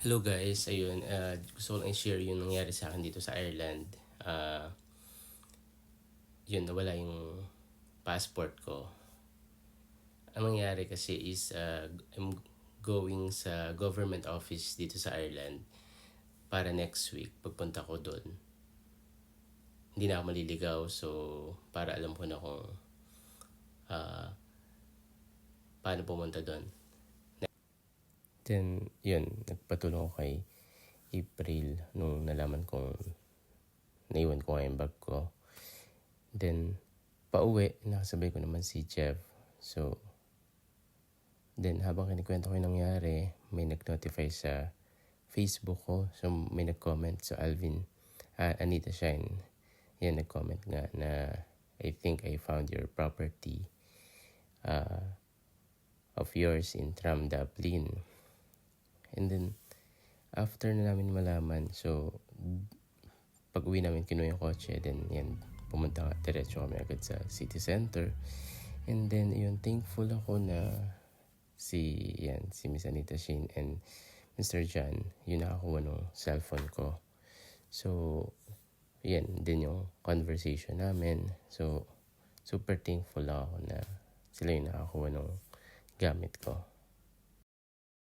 Hello guys, ayun, gusto ko lang i-share yung nangyari sa akin dito sa Ireland. Yun, nawala yung passport ko. Ang nangyari kasi is, I'm going sa government office dito sa Ireland para next week, pagpunta ko doon. Hindi na ako maliligaw, so para alam ko na kung paano pumunta doon. Then, yun, nagpatulong ako kay April nung nalaman kong naiwan ko nga yung bag ko. Then, pauwi, nakasabay ko naman si Jeff. So, then habang kinikwento ko yung nangyari, may nag-notify sa Facebook ko. So, may nag-comment. So, Anita Shine, yan nag-comment nga na I think I found your property of yours in Tram Dublin. And then, after na namin malaman, so, pag uwi namin, kinuha yung kotse, then yan, pumunta nga, diretso kami agad sa city center. And then, yun, thankful ako na si Miss Anita Shane and Mr. John, yun nakakuha ng cellphone ko. So, yan, din yung conversation namin. So, super thankful ako na sila yung nakakuha ng gamit ko.